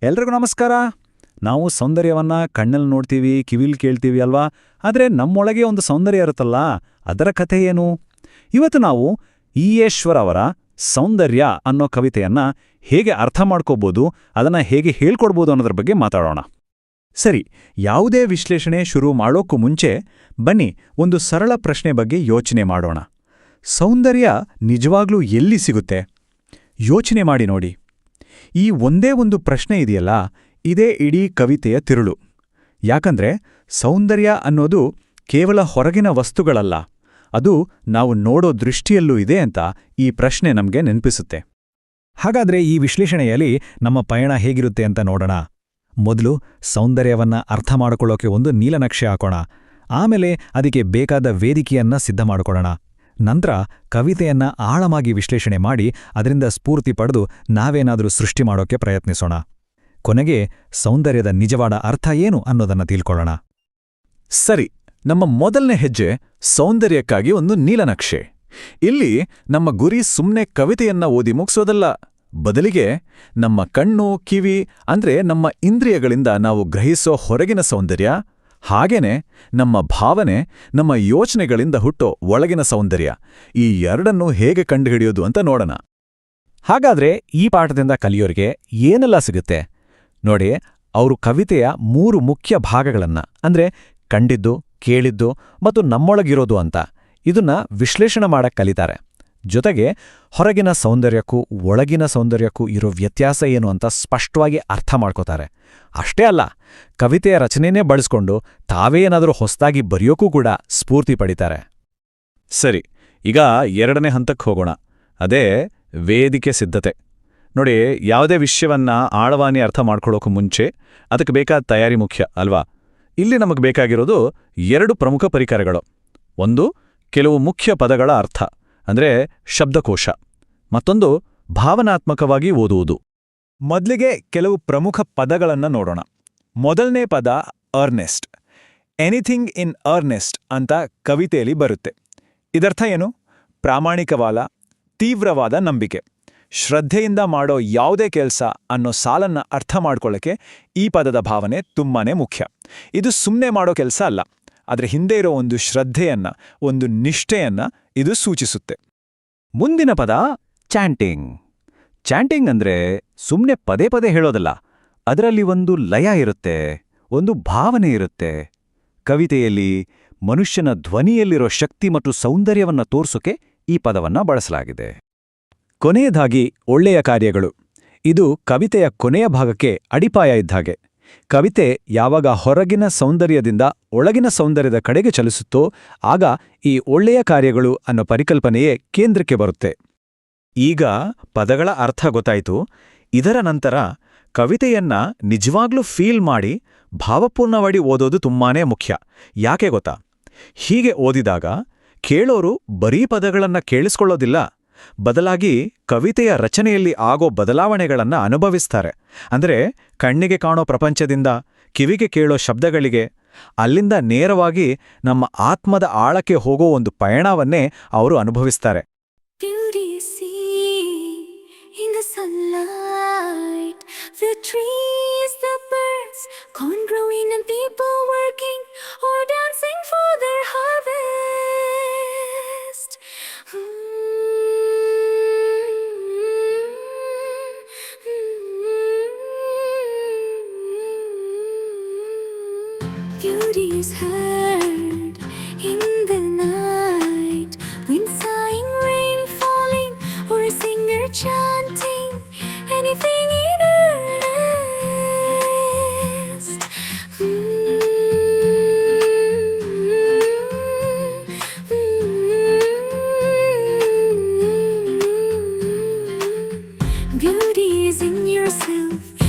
ಎಲ್ರಿಗೂ ನಮಸ್ಕಾರ. ನಾವು ಸೌಂದರ್ಯವನ್ನ ಕಣ್ಣಲ್ಲಿ ನೋಡ್ತೀವಿ, ಕಿವಿಲ್ ಕೇಳ್ತೀವಿ ಅಲ್ವಾ? ಆದರೆ ನಮ್ಮೊಳಗೆ ಒಂದು ಸೌಂದರ್ಯ ಇರುತ್ತಲ್ಲ, ಅದರ ಕಥೆ ಏನು? ಇವತ್ತು ನಾವು ಈಯೇಶ್ವರ್ ಅವರ ಸೌಂದರ್ಯ ಅನ್ನೋ ಕವಿತೆಯನ್ನ ಹೇಗೆ ಅರ್ಥ ಮಾಡ್ಕೋಬೋದು, ಅದನ್ನ ಹೇಗೆ ಹೇಳ್ಕೊಡ್ಬೋದು ಅನ್ನೋದ್ರ ಬಗ್ಗೆ ಮಾತಾಡೋಣ. ಸರಿ, ಯಾವುದೇ ವಿಶ್ಲೇಷಣೆ ಶುರು ಮಾಡೋಕ್ಕೂ ಮುಂಚೆ ಬನ್ನಿ ಒಂದು ಸರಳ ಪ್ರಶ್ನೆ ಬಗ್ಗೆ ಯೋಚನೆ ಮಾಡೋಣ. ಸೌಂದರ್ಯ ನಿಜವಾಗ್ಲೂ ಎಲ್ಲಿ ಸಿಗುತ್ತೆ? ಯೋಚನೆ ಮಾಡಿ ನೋಡಿ. ಈ ಒಂದೇ ಒಂದು ಪ್ರಶ್ನೆ ಇದೆಯಲ್ಲ, ಇದೇ ಇಡೀ ಕವಿತೆಯ ತಿರುಳು. ಯಾಕಂದ್ರೆ ಸೌಂದರ್ಯ ಅನ್ನೋದು ಕೇವಲ ಹೊರಗಿನ ವಸ್ತುಗಳಲ್ಲ, ಅದು ನಾವು ನೋಡೋ ದೃಷ್ಟಿಯಲ್ಲೂ ಇದೆ ಅಂತ ಈ ಪ್ರಶ್ನೆ ನಮ್ಗೆ ನೆನಪಿಸುತ್ತೆ. ಹಾಗಾದ್ರೆ ಈ ವಿಶ್ಲೇಷಣೆಯಲ್ಲಿ ನಮ್ಮ ಪಯಣ ಹೇಗಿರುತ್ತೆ ಅಂತ ನೋಡೋಣ. ಮೊದಲು ಸೌಂದರ್ಯವನ್ನ ಅರ್ಥ ಮಾಡಿಕೊಳ್ಳೋಕೆ ಒಂದು ನೀಲನಕ್ಷೆ ಹಾಕೋಣ. ಆಮೇಲೆ ಅದಕ್ಕೆ ಬೇಕಾದ ವೇದಿಕೆಯನ್ನ ಸಿದ್ಧ ಮಾಡಿಕೊಳ್ಳೋಣ. ನಂತರ ಕವಿತೆಯನ್ನ ಆಳವಾಗಿ ವಿಶ್ಲೇಷಣೆ ಮಾಡಿ ಅದರಿಂದ ಸ್ಫೂರ್ತಿ ಪಡೆದು ನಾವೇನಾದರೂ ಸೃಷ್ಟಿ ಮಾಡೋಕೆ ಪ್ರಯತ್ನಿಸೋಣ. ಕೊನೆಗೆ ಸೌಂದರ್ಯದ ನಿಜವಾದ ಅರ್ಥ ಏನು ಅನ್ನೋದನ್ನ ತಿಳ್ಕೊಳ್ಳೋಣ. ಸರಿ, ನಮ್ಮ ಮೊದಲನೇ ಹೆಜ್ಜೆ ಸೌಂದರ್ಯಕ್ಕಾಗಿ ಒಂದು ನೀಲನಕ್ಷೆ. ಇಲ್ಲಿ ನಮ್ಮ ಗುರಿ ಸುಮ್ನೆ ಕವಿತೆಯನ್ನ ಓದಿ ಮುಗಿಸೋದಲ್ಲ, ಬದಲಿಗೆ ನಮ್ಮ ಕಣ್ಣು, ಕಿವಿ ಅಂದ್ರೆ ನಮ್ಮ ಇಂದ್ರಿಯಗಳಿಂದ ನಾವು ಗ್ರಹಿಸೋ ಹೊರಗಿನ ಸೌಂದರ್ಯ, ಹಾಗೇನೆ ನಮ್ಮ ಭಾವನೆ, ನಮ್ಮ ಯೋಚನೆಗಳಿಂದ ಹುಟ್ಟೋ ಒಳಗಿನ ಸೌಂದರ್ಯ, ಈ ಎರಡನ್ನೂ ಹೇಗೆ ಕಂಡುಹಿಡಿಯೋದು ಅಂತ ನೋಡೋಣ. ಹಾಗಾದ್ರೆ ಈ ಪಾಠದಿಂದ ಕಲಿಯೋರಿಗೆ ಏನೆಲ್ಲ ಸಿಗುತ್ತೆ ನೋಡಿ. ಅವರು ಕವಿತೆಯ 3 ಮುಖ್ಯ ಭಾಗಗಳನ್ನ, ಅಂದ್ರೆ ಕಂಡಿದ್ದು, ಕೇಳಿದ್ದು ಮತ್ತು ನಮ್ಮೊಳಗಿರೋದು ಅಂತ, ಇದನ್ನ ವಿಶ್ಲೇಷಣೆ ಮಾಡಕ್ ಕಲಿತಾರೆ. ಜೊತೆಗೆ ಹೊರಗಿನ ಸೌಂದರ್ಯಕ್ಕೂ ಒಳಗಿನ ಸೌಂದರ್ಯಕ್ಕೂ ಇರೋ ವ್ಯತ್ಯಾಸ ಏನು ಅಂತ ಸ್ಪಷ್ಟವಾಗಿ ಅರ್ಥ ಮಾಡ್ಕೋತಾರೆ. ಅಷ್ಟೇ ಅಲ್ಲ, ಕವಿತೆಯ ರಚನೆನೇ ಬಳಸ್ಕೊಂಡು ತಾವೇ ಏನಾದರೂ ಹೊಸದಾಗಿ ಬರೆಯೋಕ್ಕೂ ಕೂಡ ಸ್ಫೂರ್ತಿ ಪಡಿತಾರೆ. ಸರಿ, ಈಗ ಎರಡನೇ ಹಂತಕ್ಕೆ ಹೋಗೋಣ. ಅದೇ ವೇದಿಕೆ ಸಿದ್ಧತೆ. ನೋಡಿ, ಯಾವುದೇ ವಿಷಯವನ್ನ ಆಳವಾಗಿ ಅರ್ಥ ಮಾಡ್ಕೊಳ್ಳೋಕೆ ಮುಂಚೆ ಅದಕ್ಕೆ ಬೇಕಾದ ತಯಾರಿ ಮುಖ್ಯ ಅಲ್ವಾ? ಇಲ್ಲಿ ನಮಗೆ ಬೇಕಾಗಿರೋದು 2 ಪ್ರಮುಖ ಪರಿಕರಗಳು. ಒಂದು, ಕೆಲವು ಮುಖ್ಯ ಪದಗಳ ಅರ್ಥ, ಅಂದ್ರೆ ಶಬ್ದಕೋಶ. ಮತ್ತೊಂದು, ಭಾವನಾತ್ಮಕವಾಗಿ ಓದುವುದು. ಮೊದಲಿಗೆ ಕೆಲವು ಪ್ರಮುಖ ಪದಗಳನ್ನ ನೋಡೋಣ. ಮೊದಲನೇ ಪದ ಅರ್ನೆಸ್ಟ್. ಎನಿಥಿಂಗ್ ಇನ್ ಅರ್ನೆಸ್ಟ್ ಅಂತ ಕವಿತೆಯಲ್ಲಿ ಬರುತ್ತೆ. ಇದರ್ಥ ಏನು? ಪ್ರಾಮಾಣಿಕವಾದ, ತೀವ್ರವಾದ ನಂಬಿಕೆ, ಶ್ರದ್ಧೆಯಿಂದ ಮಾಡೋ ಯಾವುದೇ ಕೆಲಸ ಅನ್ನೋ ಸಾಲನ್ನ ಅರ್ಥ ಮಾಡ್ಕೊಳ್ಳೋಕೆ ಈ ಪದದ ಭಾವನೆ ತುಂಬಾನೇ ಮುಖ್ಯ. ಇದು ಸುಮ್ಮನೆ ಮಾಡೋ ಕೆಲಸ ಅಲ್ಲ, ಅದ್ರ ಹಿಂದೆ ಇರೋ ಒಂದು ಶ್ರದ್ಧೆಯನ್ನ, ಒಂದು ನಿಷ್ಠೆಯನ್ನ ಇದು ಸೂಚಿಸುತ್ತೆ. ಮುಂದಿನ ಪದ ಚಾಂಟಿಂಗ್. ಚಾಂಟಿಂಗ್ ಅಂದ್ರೆ ಸುಮ್ಮನೆ ಪದೇ ಪದೇ ಹೇಳೋದಲ್ಲ, ಅದರಲ್ಲಿ ಒಂದು ಲಯ ಇರುತ್ತೆ, ಒಂದು ಭಾವನೆ ಇರುತ್ತೆ. ಕವಿತೆಯಲ್ಲಿ ಮನುಷ್ಯನ ಧ್ವನಿಯಲ್ಲಿರೋ ಶಕ್ತಿ ಮತ್ತು ಸೌಂದರ್ಯವನ್ನ ತೋರ್ಸೋಕೆ ಈ ಪದವನ್ನ ಬಳಸಲಾಗಿದೆ. ಕೊನೆಯದಾಗಿ ಒಳ್ಳೆಯ ಕಾರ್ಯಗಳು. ಇದು ಕವಿತೆಯ ಕೊನೆಯ ಭಾಗಕ್ಕೆ ಅಡಿಪಾಯ ಇದ್ದಾಗೆ. ಕವಿತೆ ಯಾವಾಗ ಹೊರಗಿನ ಸೌಂದರ್ಯದಿಂದ ಒಳಗಿನ ಸೌಂದರ್ಯದ ಕಡೆಗೆ ಚಲಿಸುತ್ತೋ ಆಗ ಈ ಒಳ್ಳೆಯ ಕಾರ್ಯಗಳು ಅನ್ನೋ ಪರಿಕಲ್ಪನೆಯೇ ಕೇಂದ್ರಕ್ಕೆ ಬರುತ್ತೆ. ಈಗ ಪದಗಳ ಅರ್ಥ ಗೊತ್ತಾಯ್ತು. ಇದರ ನಂತರ ಕವಿತೆಯನ್ನ ನಿಜವಾಗ್ಲೂ ಫೀಲ್ ಮಾಡಿ ಭಾವಪೂರ್ಣವಾಗಿ ಓದೋದು ತುಂಬಾನೇ ಮುಖ್ಯ. ಯಾಕೆ ಗೊತ್ತಾ? ಹೀಗೆ ಓದಿದಾಗ ಕೇಳೋರು ಬರೀ ಪದಗಳನ್ನ ಕೇಳಿಸ್ಕೊಳ್ಳೋದಿಲ್ಲ, ಬದಲಾಗಿ ಕವಿತೆಯ ರಚನೆಯಲ್ಲಿ ಆಗೋ ಬದಲಾವಣೆಗಳನ್ನ ಅನುಭವಿಸ್ತಾರೆ. ಅಂದ್ರೆ ಕಣ್ಣಿಗೆ ಕಾಣೋ ಪ್ರಪಂಚದಿಂದ ಕಿವಿಗೆ ಕೇಳೋ ಶಬ್ದಗಳಿಗೆ, ಅಲ್ಲಿಂದ ನೇರವಾಗಿ ನಮ್ಮ ಆತ್ಮದ ಆಳಕ್ಕೆ ಹೋಗೋ ಒಂದು ಪಯಣವನ್ನೇ ಅವರು ಅನುಭವಿಸ್ತಾರೆ. Beauty is heard in the night, wind sighing, rain falling, or a singer chanting, anything in earnest. Beauty is in yourself,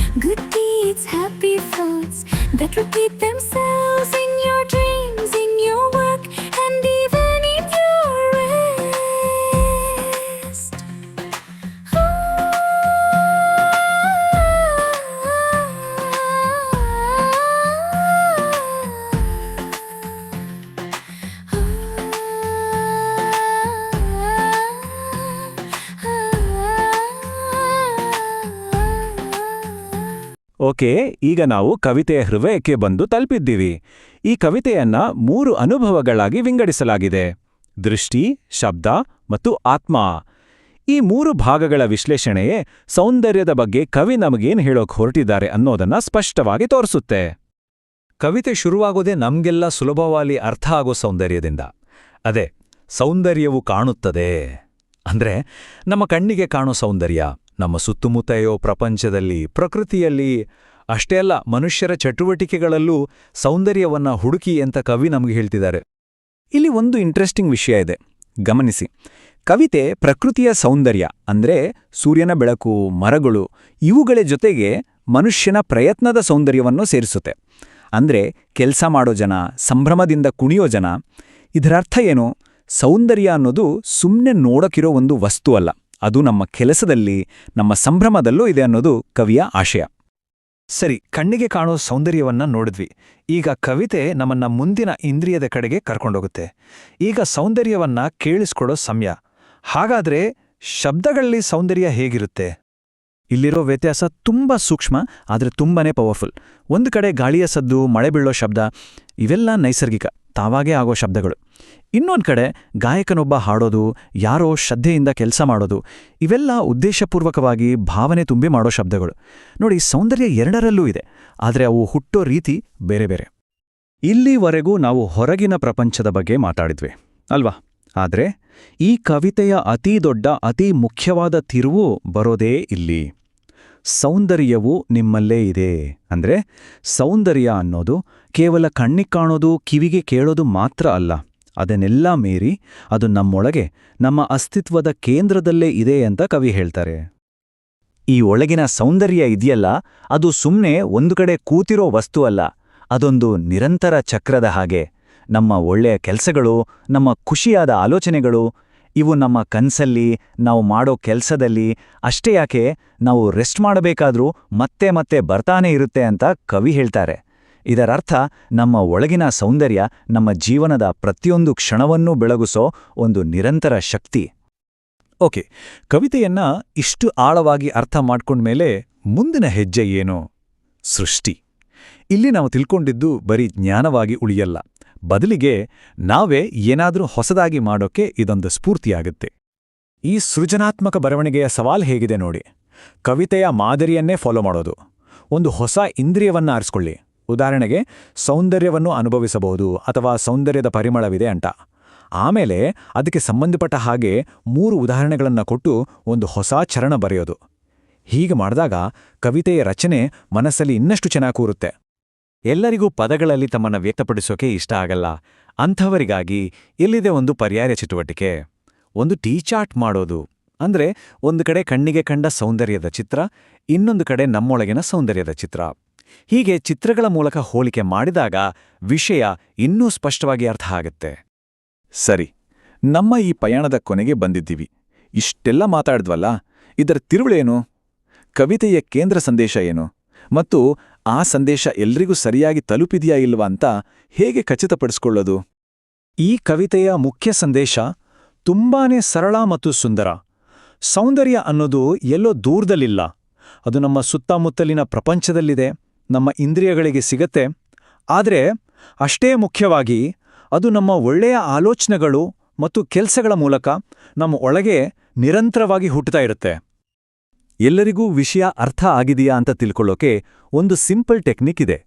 good deeds, happy thoughts that repeat themselves in your dreams, in your work, and even in your rest. Okay, ಈಗ ನಾವು ಕವಿತೆಯ ಹೃದಯಕ್ಕೆ ಬಂದು ತಲುಪಿದ್ದೀವಿ. ಈ ಕವಿತೆಯನ್ನ 3 ಅನುಭವಗಳಾಗಿ ವಿಂಗಡಿಸಲಾಗಿದೆ: ದೃಷ್ಟಿ, ಶಬ್ದ ಮತ್ತು ಆತ್ಮ. ಈ 3 ಭಾಗಗಳ ವಿಶ್ಲೇಷಣೆಯೇ ಸೌಂದರ್ಯದ ಬಗ್ಗೆ ಕವಿ ನಮಗೇನು ಹೇಳೋಕ್ ಹೊರಟಿದ್ದಾರೆ ಅನ್ನೋದನ್ನ ಸ್ಪಷ್ಟವಾಗಿ ತೋರಿಸುತ್ತೆ. ಕವಿತೆ ಶುರುವಾಗೋದೇ ನಮ್ಗೆಲ್ಲ ಸುಲಭವಾಗಿ ಅರ್ಥ ಆಗೋ ಸೌಂದರ್ಯದಿಂದ. ಅದೇ, ಸೌಂದರ್ಯವು ಕಾಣುತ್ತದೆ ಅಂದ್ರೆ ನಮ್ಮ ಕಣ್ಣಿಗೆ ಕಾಣೋ ಸೌಂದರ್ಯ, ನಮ್ಮ ಸುತ್ತಮುತ್ತ ಇರೋ ಪ್ರಪಂಚದಲ್ಲಿ, ಪ್ರಕೃತಿಯಲ್ಲಿ, ಅಷ್ಟೇ ಅಲ್ಲ ಮನುಷ್ಯರ ಚಟುವಟಿಕೆಗಳಲ್ಲೂ ಸೌಂದರ್ಯವನ್ನ ಹುಡುಕಿ ಅಂತ ಕವಿ ನಮ್ಗೆ ಹೇಳ್ತಿದ್ದಾರೆ. ಇಲ್ಲಿ ಒಂದು ಇಂಟ್ರೆಸ್ಟಿಂಗ್ ವಿಷಯ ಇದೆ, ಗಮನಿಸಿ. ಕವಿತೆ ಪ್ರಕೃತಿಯ ಸೌಂದರ್ಯ ಅಂದ್ರೆ ಸೂರ್ಯನ ಬೆಳಕು, ಮರಗಳು, ಇವುಗಳ ಜೊತೆಗೆ ಮನುಷ್ಯನ ಪ್ರಯತ್ನದ ಸೌಂದರ್ಯವನ್ನು ಸೇರಿಸುತ್ತೆ. ಅಂದ್ರೆ ಕೆಲಸ ಮಾಡೋ ಜನ, ಸಂಭ್ರಮದಿಂದ ಕುಣಿಯೋ ಜನ. ಇದರರ್ಥ ಏನು? ಸೌಂದರ್ಯ ಅನ್ನೋದು ಸುಮ್ಮನೆ ನೋಡಕ್ಕಿರೋ ಒಂದು ವಸ್ತು ಅಲ್ಲ, ಅದು ನಮ್ಮ ಕೆಲಸದಲ್ಲಿ, ನಮ್ಮ ಸಂಭ್ರಮದಲ್ಲೂ ಇದೆ ಅನ್ನೋದು ಕವಿಯ ಆಶಯ. ಸರಿ, ಕಣ್ಣಿಗೆ ಕಾಣೋ ಸೌಂದರ್ಯವನ್ನ ನೋಡಿದ್ವಿ. ಈಗ ಕವಿತೆ ನಮ್ಮನ್ನ ಮುಂದಿನ ಇಂದ್ರಿಯದ ಕಡೆಗೆ ಕರ್ಕೊಂಡೋಗುತ್ತೆ. ಈಗ ಸೌಂದರ್ಯವನ್ನ ಕೇಳಿಸ್ಕೊಡೋ ಸಮಯ. ಹಾಗಾದ್ರೆ ಶಬ್ದಗಳಲ್ಲಿ ಸೌಂದರ್ಯ ಹೇಗಿರುತ್ತೆ? ಇಲ್ಲಿರೋ ವ್ಯತ್ಯಾಸ ತುಂಬಾ ಸೂಕ್ಷ್ಮ, ಆದರೆ ತುಂಬಾನೇ ಪವರ್ಫುಲ್. ಒಂದು ಕಡೆ ಗಾಳಿಯ ಸದ್ದು, ಮಳೆ ಬೀಳೋ ಶಬ್ದ, ಇವೆಲ್ಲ ನೈಸರ್ಗಿಕ, ತಾವಾಗೇ ಆಗೋ ಶಬ್ದಗಳು. ಇನ್ನೊಂದು ಕಡೆ ಗಾಯಕನೊಬ್ಬ ಹಾಡೋದು, ಯಾರೋ ಶ್ರದ್ಧೆಯಿಂದ ಕೆಲಸ ಮಾಡೋದು, ಇವೆಲ್ಲ ಉದ್ದೇಶಪೂರ್ವಕವಾಗಿ ಭಾವನೆ ತುಂಬಿ ಮಾಡೋ ಶಬ್ದಗಳು. ನೋಡಿ, ಸೌಂದರ್ಯ ಎರಡರಲ್ಲೂ ಇದೆ, ಆದರೆ ಅವು ಹುಟ್ಟೋ ರೀತಿ ಬೇರೆ ಬೇರೆ. ಇಲ್ಲಿವರೆಗೂ ನಾವು ಹೊರಗಿನ ಪ್ರಪಂಚದ ಬಗ್ಗೆ ಮಾತಾಡಿದ್ವಿ ಅಲ್ವಾ? ಆದ್ರೆ ಈ ಕವಿತೆಯ ಅತೀ ದೊಡ್ಡ, ಅತೀ ಮುಖ್ಯವಾದ ತಿರುವು ಬರೋದೇ ಇಲ್ಲಿ. ಸೌಂದರ್ಯವು ನಿಮ್ಮಲ್ಲೇ ಇದೆ. ಅಂದ್ರೆ ಸೌಂದರ್ಯ ಅನ್ನೋದು ಕೇವಲ ಕಣ್ಣಿಗೆ ಕಾಣೋದು, ಕಿವಿಗೆ ಕೇಳೋದು ಮಾತ್ರ ಅಲ್ಲ. ಅದನ್ನೆಲ್ಲ ಮೀರಿ ಅದು ನಮ್ಮೊಳಗೆ, ನಮ್ಮ ಅಸ್ತಿತ್ವದ ಕೇಂದ್ರದಲ್ಲೇ ಇದೆ ಅಂತ ಕವಿ ಹೇಳ್ತಾರೆ. ಈ ಒಳಗಿನ ಸೌಂದರ್ಯ ಇದೆಯಲ್ಲ, ಅದು ಸುಮ್ಮನೆ ಒಂದು ಕಡೆ ಕೂತಿರೋ ವಸ್ತು ಅಲ್ಲ, ಅದೊಂದು ನಿರಂತರ ಚಕ್ರದ ಹಾಗೆ. ನಮ್ಮ ಒಳ್ಳೆಯ ಕೆಲಸಗಳು, ನಮ್ಮ ಖುಷಿಯಾದ ಆಲೋಚನೆಗಳು, ಇವು ನಮ್ಮ ಕನ್ಸಲ್ಲಿ, ನಾವು ಮಾಡೋ ಕೆಲಸದಲ್ಲಿ, ಅಷ್ಟೇ ಯಾಕೆ ನಾವು ರೆಸ್ಟ್ ಮಾಡಬೇಕಾದ್ರೂ ಮತ್ತೆ ಮತ್ತೆ ಬರ್ತಾನೇ ಇರುತ್ತೆ ಅಂತ ಕವಿ ಹೇಳ್ತಾರೆ. ಇದರರ್ಥ ನಮ್ಮ ಒಳಗಿನ ಸೌಂದರ್ಯ ನಮ್ಮ ಜೀವನದ ಪ್ರತಿಯೊಂದು ಕ್ಷಣವನ್ನೂ ಬೆಳಗಿಸೋ ಒಂದು ನಿರಂತರ ಶಕ್ತಿ. ಓಕೆ, ಕವಿತೆಯನ್ನ ಇಷ್ಟು ಆಳವಾಗಿ ಅರ್ಥ ಮಾಡ್ಕೊಂಡ್ಮೇಲೆ ಮುಂದಿನ ಹೆಜ್ಜೆ ಏನು? ಸೃಷ್ಟಿ. ಇಲ್ಲಿ ನಾವು ತಿಳ್ಕೊಂಡಿದ್ದು ಬರೀ ಜ್ಞಾನವಾಗಿ ಉಳಿಯಲ್ಲ, ಬದಲಿಗೆ ನಾವೇ ಏನಾದ್ರೂ ಹೊಸದಾಗಿ ಮಾಡೋಕೆ ಇದೊಂದು ಸ್ಫೂರ್ತಿಯಾಗುತ್ತೆ. ಈ ಸೃಜನಾತ್ಮಕ ಬರವಣಿಗೆಯ ಸವಾಲ್ ಹೇಗಿದೆ ನೋಡಿ. ಕವಿತೆಯ ಮಾದರಿಯನ್ನೇ ಫಾಲೋ ಮಾಡೋದು. ಒಂದು ಹೊಸ ಇಂದ್ರಿಯವನ್ನ ಆರಿಸ್ಕೊಳ್ಳಿ. ಉದಾಹರಣೆಗೆ ಸೌಂದರ್ಯವನ್ನು ಅನುಭವಿಸಬಹುದು ಅಥವಾ ಸೌಂದರ್ಯದ ಪರಿಮಳವಿದೆ ಅಂತ. ಆಮೇಲೆ ಅದಕ್ಕೆ ಸಂಬಂಧಪಟ್ಟ ಹಾಗೆ 3 ಉದಾಹರಣೆಗಳನ್ನು ಕೊಟ್ಟು ಒಂದು ಹೊಸ ಚರಣ ಬರೆಯೋದು. ಹೀಗೆ ಮಾಡಿದಾಗ ಕವಿತೆಯ ರಚನೆ ಮನಸ್ಸಲ್ಲಿ ಇನ್ನಷ್ಟು ಚೆನ್ನಾಗಿ ಕೂರುತ್ತೆ. ಎಲ್ಲರಿಗೂ ಪದಗಳಲ್ಲಿ ತಮ್ಮನ್ನ ವ್ಯಕ್ತಪಡಿಸೋಕೆ ಇಷ್ಟ ಆಗಲ್ಲ. ಅಂಥವರಿಗಾಗಿ ಇಲ್ಲಿದೆ ಒಂದು ಪರ್ಯಾಯ ಚಟುವಟಿಕೆ. ಒಂದು ಟೀ ಚಾರ್ಟ್ ಮಾಡೋದು. ಅಂದ್ರೆ ಒಂದು ಕಡೆ ಕಣ್ಣಿಗೆ ಕಂಡ ಸೌಂದರ್ಯದ ಚಿತ್ರ, ಇನ್ನೊಂದು ಕಡೆ ನಮ್ಮೊಳಗಿನ ಸೌಂದರ್ಯದ ಚಿತ್ರ. ಹೀಗೆ ಚಿತ್ರಗಳ ಮೂಲಕ ಹೋಲಿಕೆ ಮಾಡಿದಾಗ ವಿಷಯ ಇನ್ನೂ ಸ್ಪಷ್ಟವಾಗಿ ಅರ್ಥ ಆಗುತ್ತೆ. ಸರಿ, ನಮ್ಮ ಈ ಪಯಣದ ಕೊನೆಗೆ ಬಂದಿದ್ದೀವಿ. ಇಷ್ಟೆಲ್ಲ ಮಾತಾಡಿದ್ವಲ್ಲ, ಇದರ ತಿರುಳೇನು? ಕವಿತೆಯ ಕೇಂದ್ರ ಸಂದೇಶ ಏನು? ಮತ್ತು ಆ ಸಂದೇಶ ಎಲ್ರಿಗೂ ಸರಿಯಾಗಿ ತಲುಪಿದೆಯಾ ಇಲ್ವಾ ಅಂತ ಹೇಗೆ ಖಚಿತಪಡಿಸ್ಕೊಳ್ಳೋದು? ಈ ಕವಿತೆಯ ಮುಖ್ಯ ಸಂದೇಶ ತುಂಬಾನೇ ಸರಳ ಮತ್ತು ಸುಂದರ. ಸೌಂದರ್ಯ ಅನ್ನೋದು ಎಲ್ಲೋ ದೂರದಲ್ಲಿಲ್ಲ, ಅದು ನಮ್ಮ ಸುತ್ತಮುತ್ತಲಿನ ಪ್ರಪಂಚದಲ್ಲಿದೆ, ನಮ್ಮ ಇಂದ್ರಿಯಗಳಿಗೆ ಸಿಗತ್ತೆ. ಆದರೆ ಅಷ್ಟೇ ಮುಖ್ಯವಾಗಿ ಅದು ನಮ್ಮ ಒಳ್ಳೆಯ ಆಲೋಚನೆಗಳು ಮತ್ತು ಕೆಲಸಗಳ ಮೂಲಕ ನಮ್ಮ ಒಳಗೆ ನಿರಂತರವಾಗಿ ಹುಟ್ಟುತ್ತಾ ಇರುತ್ತೆ. ಎಲ್ಲರಿಗೂ ವಿಷಯ ಅರ್ಥ ಆಗಿದೆಯಾ ಅಂತ ತಿಳ್ಕೊಳ್ಳೋಕೆ ಒಂದು ಸಿಂಪಲ್ ಟೆಕ್ನಿಕ್ ಇದೆ.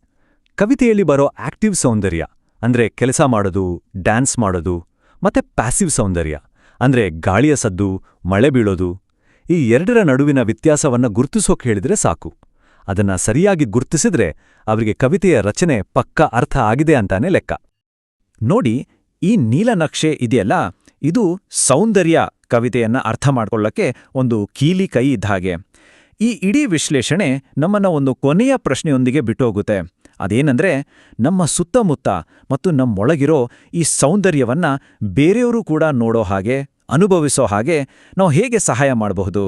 ಕವಿತೆಯಲ್ಲಿ ಬರೋ ಆಕ್ಟಿವ್ ಸೌಂದರ್ಯ ಅಂದ್ರೆ ಕೆಲಸ ಮಾಡೋದು, ಡ್ಯಾನ್ಸ್ ಮಾಡೋದು, ಮತ್ತೆ ಪ್ಯಾಸಿವ್ ಸೌಂದರ್ಯ ಅಂದ್ರೆ ಗಾಳಿಯ ಸದ್ದು, ಮಳೆ ಬೀಳೋದು. ಈ ಎರಡರ ನಡುವಿನ ವ್ಯತ್ಯಾಸವನ್ನ ಗುರ್ತಿಸೋಕೆ ಹೇಳಿದ್ರೆ ಸಾಕು. ಅದನ್ನ ಸರಿಯಾಗಿ ಗುರ್ತಿಸಿದ್ರೆ ಅವರಿಗೆ ಕವಿತೆಯ ರಚನೆ ಪಕ್ಕಾ ಅರ್ಥ ಆಗಿದೆ ಅಂತಾನೆ ಲೆಕ್ಕ. ನೋಡಿ, ಈ ನೀಲನಕ್ಷೆ ಇದೆಯಲ್ಲ, ಇದು ಸೌಂದರ್ಯ ಕವಿತೆಯನ್ನ ಅರ್ಥ ಮಾಡ್ಕೊಳ್ಳಕ್ಕೆ ಒಂದು ಕೀಲಿ ಕೈ ಇದ್ದ ಹಾಗೆ. ಈ ಇಡೀ ವಿಶ್ಲೇಷಣೆ ನಮ್ಮನ್ನ ಒಂದು ಕೊನೆಯ ಪ್ರಶ್ನೆಯೊಂದಿಗೆ ಬಿಟ್ಟೋಗುತ್ತೆ. ಅದೇನಂದ್ರೆ, ನಮ್ಮ ಸುತ್ತಮುತ್ತ ಮತ್ತು ನಮ್ಮೊಳಗಿರೋ ಈ ಸೌಂದರ್ಯವನ್ನ ಬೇರೆಯವರು ಕೂಡ ನೋಡೋ ಹಾಗೆ, ಅನುಭವಿಸೋ ಹಾಗೆ ನಾವು ಹೇಗೆ ಸಹಾಯ ಮಾಡಬಹುದು?